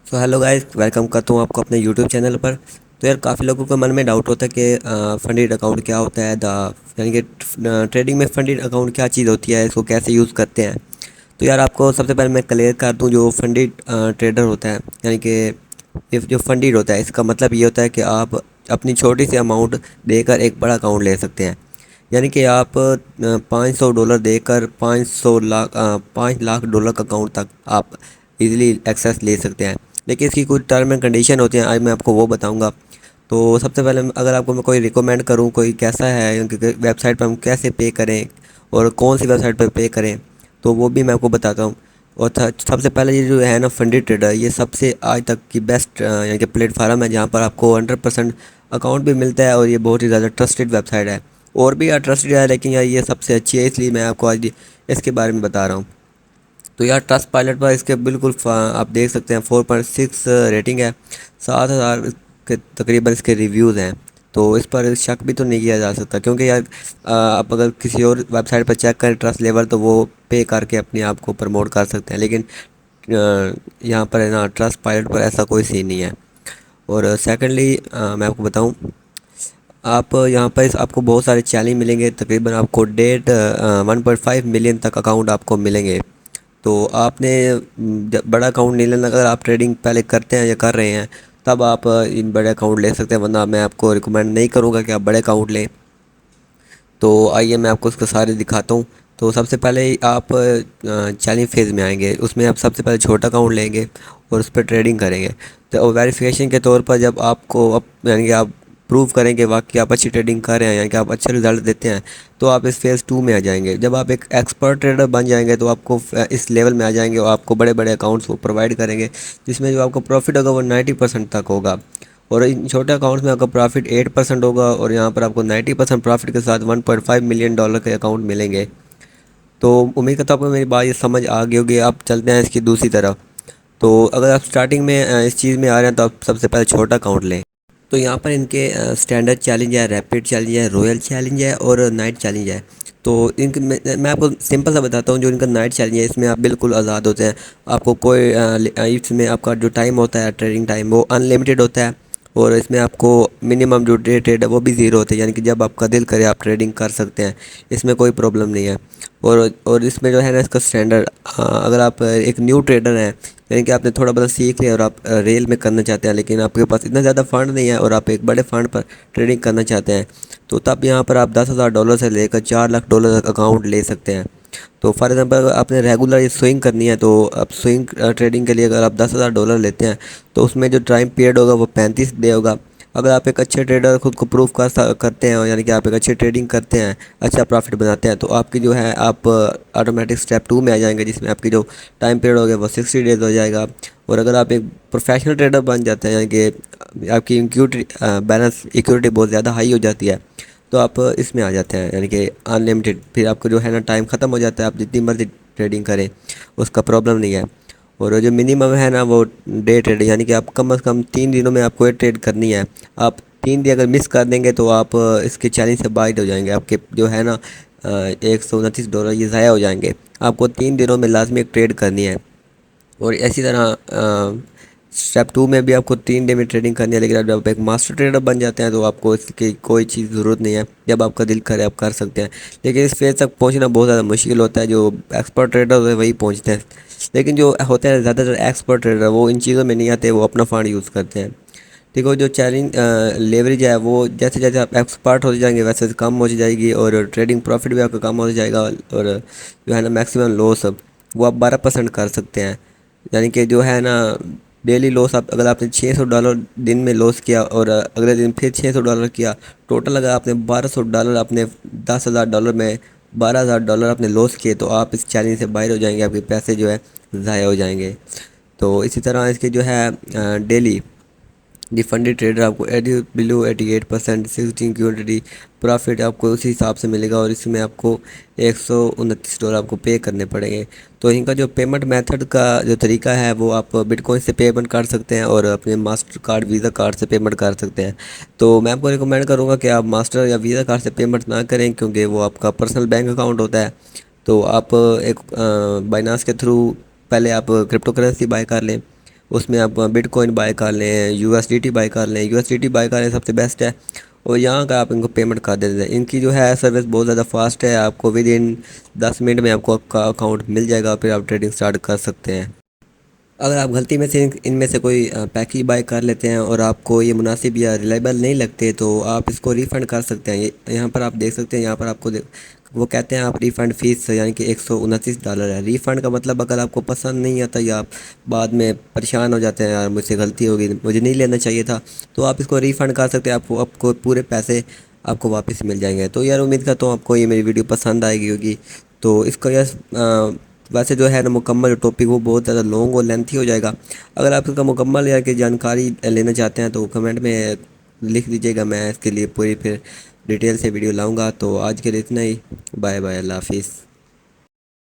سو hello guys, welcome کرتا ہوں آپ کو اپنے یوٹیوب چینل پر۔ تو یار کافی لوگوں کے من میں ڈاؤٹ ہوتا ہے کہ فنڈیڈ اکاؤنٹ کیا ہوتا ہے، یعنی کہ ٹریڈنگ میں فنڈیڈ اکاؤنٹ کیا چیز ہوتی ہے، اس کو کیسے یوز کرتے ہیں۔ تو یار آپ کو سب سے پہلے میں کلیئر کر دوں، جو فنڈیڈ ٹریڈر ہوتا ہے، یعنی کہ جو فنڈیڈ ہوتا ہے، اس کا مطلب یہ ہوتا ہے کہ آپ اپنی چھوٹی سی اماؤنٹ دے کر ایک بڑا اکاؤنٹ لے سکتے ہیں۔ یعنی کہ آپ $500 دے کر 5 لاکھ ڈالر کا اکاؤنٹ تک آپ ایزیلی ایکسیس لے سکتے ہیں۔ لیکن اس کی کچھ ٹرم اینڈ کنڈیشن ہوتی ہیں، آج میں آپ کو وہ بتاؤں گا۔ تو سب سے پہلے اگر آپ کو میں کوئی ریکمینڈ کروں، کوئی کیسا ہے ویب سائٹ پہ ہم کیسے پے کریں اور کون سی ویب سائٹ پہ پے کریں، تو وہ بھی میں آپ کو بتاتا ہوں۔ اور سب سے پہلے یہ جو ہے نا فنڈی ٹریڈر، یہ سب سے آج تک کی بیسٹ یعنی کہ پلیٹ فارم ہے، جہاں پر آپ کو 100% اکاؤنٹ بھی ملتا ہے، اور یہ بہت ہی زیادہ ٹرسٹڈ ویب سائٹ ہے۔ اور بھی یار ٹرسٹڈ ہے، لیکن یار یہ سب سے اچھی ہے، اس لیے میں آپ کو آج اس کے بارے میں بتا رہا ہوں۔ تو یار ٹرسٹ پائلٹ پر اس کے بالکل آپ دیکھ سکتے ہیں 4.6 ریٹنگ ہے، 7,000 کے تقریباً اس کے ریویوز ہیں۔ تو اس پر شک بھی تو نہیں کیا جا سکتا، کیونکہ یار آپ اگر کسی اور ویب سائٹ پر چیک کریں ٹرسٹ لیول، تو وہ پے کر کے اپنے آپ کو پروموٹ کر سکتے ہیں، لیکن یہاں پر ہے نا ٹرسٹ پائلٹ پر ایسا کوئی سین نہیں ہے۔ اور سیکنڈلی میں آپ کو بتاؤں، آپ یہاں پر آپ کو بہت سارے چیلنج ملیں گے، تقریباً آپ کو 1.5 ملین تک اکاؤنٹ آپ کو ملیں گے۔ تو آپ نے بڑا اکاؤنٹ نہیں لینا، اگر آپ ٹریڈنگ پہلے کرتے ہیں یا کر رہے ہیں تب آپ ان بڑے اکاؤنٹ لے سکتے ہیں، ورنہ میں آپ کو ریکمینڈ نہیں کروں گا کہ آپ بڑے اکاؤنٹ لیں۔ تو آئیے میں آپ کو اس کو سارے دکھاتا ہوں۔ تو سب سے پہلے آپ چیلنج فیز میں آئیں گے، اس میں آپ سب سے پہلے چھوٹا اکاؤنٹ لیں گے اور اس پہ ٹریڈنگ کریں گے۔ تو ویریفیکیشن کے طور پر جب آپ کو یعنی کہ آپ پروو کریں کہ واقعی آپ اچھی ٹریڈنگ کر رہے ہیں، یعنی کہ آپ اچھے رزلٹ دیتے ہیں، تو آپ اس فیز 2 میں آ جائیں گے۔ جب آپ ایک ایکسپرٹ ٹریڈر بن جائیں گے تو آپ کو اس لیول میں آ جائیں گے، اور آپ کو بڑے بڑے اکاؤنٹس کو پرووائڈ کریں گے، جس میں جو آپ کو پروفٹ ہوگا وہ 90% تک ہوگا۔ اور ان چھوٹے اکاؤنٹس میں آپ کا پروفٹ 8% ہوگا، اور یہاں پر آپ کو 90% پروفٹ کے ساتھ $1.5 ملین کے اکاؤنٹ ملیں گے۔ تو امید کرتا ہوں آپ کو میری بات یہ سمجھ آ گئی ہوگی۔ آپ چلتے ہیں اس کی دوسری طرف۔ تو اگر آپ سٹارٹنگ میں اس چیز میں آ رہے ہیں تو آپ سب سے پہلے چھوٹا اکاؤنٹ لیں۔ تو یہاں پر ان کے اسٹینڈرڈ چیلنج ہے، ریپڈ چیلنج ہے، رویل چیلنج ہے اور نائٹ چیلنج ہے۔ تو ان کے میں آپ کو سمپل سا بتاتا ہوں، جو ان کا نائٹ چیلنج ہے اس میں آپ بالکل آزاد ہوتے ہیں۔ آپ کو کوئی اس میں آپ کا جو ٹائم ہوتا ہے ٹریڈنگ ٹائم، وہ ان لمیٹیڈ ہوتا ہے، اور اس میں آپ کو منیمم جو ریٹ ہے وہ بھی زیرو ہوتا ہے، یعنی کہ جب آپ کا دل کرے آپ ٹریڈنگ کر سکتے ہیں، اس میں کوئی پرابلم نہیں ہے۔ اور اس میں جو ہے نا اس کا اسٹینڈرڈ، اگر آپ ایک نیو ٹریڈر ہیں، یعنی کہ آپ نے تھوڑا بہت سیکھ لیا اور آپ ریل میں کرنا چاہتے ہیں، لیکن آپ کے پاس اتنا زیادہ فنڈ نہیں ہے اور آپ ایک بڑے فنڈ پر ٹریڈنگ کرنا چاہتے ہیں، تو تب یہاں پر آپ $10,000 سے لے کر $4 لاکھ تک اکاؤنٹ لے سکتے ہیں۔ تو فار ایگزامپل اگر آپ نے ریگولر یہ سوئنگ کرنی ہے، تو آپ سوئنگ ٹریڈنگ کے لیے اگر آپ $10,000 لیتے ہیں، تو اس میں جو ٹائم پیریڈ ہوگا وہ 35 ڈے ہوگا۔ اگر آپ ایک اچھے ٹریڈر خود کو پروف کرتے ہیں، یعنی کہ آپ ایک اچھے ٹریڈنگ کرتے ہیں، اچھا پروفٹ بناتے ہیں، تو آپ کی جو ہے آپ آٹومیٹک اسٹیپ 2 میں آ جائیں گے، جس میں آپ کی جو ٹائم پیریڈ ہوگا وہ 60 ڈیز ہو جائے گا۔ اور اگر آپ ایک پروفیشنل ٹریڈر بن جاتے ہیں، یعنی کہ آپ کی بیلنس ایکورٹی بہت زیادہ ہائی ہو جاتی ہے، تو آپ اس میں آ جاتے ہیں، یعنی کہ ان لمیٹیڈ۔ پھر آپ کو جو ہے نا ٹائم ختم ہو جاتا ہے، آپ جتنی مرضی ٹریڈنگ کریں، اس کا پرابلم نہیں ہے۔ اور جو منیمم ہے نا وہ ڈے ٹریڈ، یعنی کہ آپ کم از کم 3 دنوں میں آپ کو یہ ٹریڈ کرنی ہے۔ آپ 3 دن اگر مس کر دیں گے تو آپ اس کے چیلنج سے باہر ہو جائیں گے، آپ کے جو ہے نا $129 یہ ضائع ہو جائیں گے۔ آپ کو 3 دنوں میں لازمی ایک ٹریڈ کرنی ہے۔ اور اسی طرح اسٹیپ 2 میں بھی آپ کو 3 ڈے میں ٹریڈنگ کرنی ہے، لیکن جب آپ ایک ماسٹر ٹریڈر بن جاتے ہیں تو آپ کو اس کی کوئی چیز ضرورت نہیں ہے، جب آپ کا دل کرے آپ کر سکتے ہیں۔ لیکن اس فیز تک پہنچنا بہت زیادہ مشکل ہوتا ہے، جو ایکسپرٹ ٹریڈر ہوتے ہیں وہی پہنچتے ہیں، لیکن جو ہوتے ہیں زیادہ تر ایکسپرٹ ٹریڈر وہ ان چیزوں میں نہیں آتے، وہ اپنا فنڈ یوز کرتے ہیں۔ ٹھیک ہے، جو چیلنج لیوریج ہے وہ جیسے جیسے آپ ایکسپرٹ ہوتے جائیں گے ویسے ویسے کم ہو جائے گی، اور ٹریڈنگ پروفٹ بھی آپ کا کم ہوتا جائے گا، اور جو ہے نا میکسیمم لاس وہ آپ 12% کر سکتے ہیں۔ یعنی کہ جو ہے نا ڈیلی لاس، اگر آپ نے $600 دن میں لاس کیا اور اگلے دن پھر $600 کیا، ٹوٹل اگر آپ نے $1,200 اپنے $10,000 میں $12,000 اپنے لاس کیے، تو آپ اس چیلنج سے باہر ہو جائیں گے، آپ کے پیسے جو ہے ضائع ہو جائیں گے۔ تو اسی طرح اس کے جو ہے ڈیلی دی فنڈی ٹریڈر آپ کو بلو 88% 16 کیونٹی پرافٹ آپ کو اسی حساب سے ملے گا، اور اس میں آپ کو $129 آپ کو پے کرنے پڑیں گے۔ تو ان کا جو پیمنٹ میتھڈ کا جو طریقہ ہے وہ آپ بٹ کوائن سے پیمنٹ کر سکتے ہیں، اور اپنے ماسٹر کارڈ ویزا کارڈ سے پیمنٹ کر سکتے ہیں۔ تو میں آپ کو ریکمینڈ کروں گا کہ آپ ماسٹر یا ویزا کارڈ سے پیمنٹ نہ کریں، کیونکہ وہ آپ کا پرسنل بینک اکاؤنٹ ہوتا ہے۔ تو آپ ایک بائنانس کے تھرو پہلے آپ کرپٹو کرنسی بائی کر لیں، اس میں آپ بٹ کوائن بائی کر لیں، U S D T by کر لیں، U S D T by کر لیں سب سے بیسٹ ہے۔ اور یہاں کا آپ ان کو پیمنٹ کر دیتے ہیں، ان کی جو ہے سروس بہت زیادہ فاسٹ ہے، آپ کو ود ان 10 منٹ میں آپ کو آپ کا اکاؤنٹ مل جائے گا، پھر آپ ٹریڈنگ سٹارٹ کر سکتے ہیں۔ اگر آپ غلطی میں سے ان میں سے کوئی پیکج بائی کر لیتے ہیں اور آپ کو یہ مناسب یا ریلائبل نہیں لگتے تو آپ اس کو ریفنڈ کر سکتے ہیں۔ یہاں پر آپ دیکھ سکتے ہیں، یہاں پر آپ کو وہ کہتے ہیں آپ ریفنڈ فیس یعنی کہ $129 ہے۔ ریفنڈ کا مطلب اگر آپ کو پسند نہیں آتا یا آپ بعد میں پریشان ہو جاتے ہیں یار مجھ سے غلطی ہوگی مجھے نہیں لینا چاہیے تھا، تو آپ اس کو ریفنڈ کر سکتے ہیں، آپ کو پورے پیسے آپ کو واپس مل جائیں گے۔ تو یار امید کرتا ہوں آپ کو یہ میری ویڈیو پسند آئے گی ہوگی۔ تو اس کا یار ویسے جو ہے نا مکمل ٹاپک وہ بہت زیادہ لانگ اور لینتھی ہو جائے گا۔ اگر آپ اس کا مکمل یا کہ جانکاری لینا چاہتے ہیں تو کمنٹ میں لکھ دیجیے گا، میں اس کے لیے پوری پھر ڈیٹیل سے ویڈیو لاؤں گا۔ تو آج کے لیے اتنا ہی، بائے بائے، اللہ حافظ۔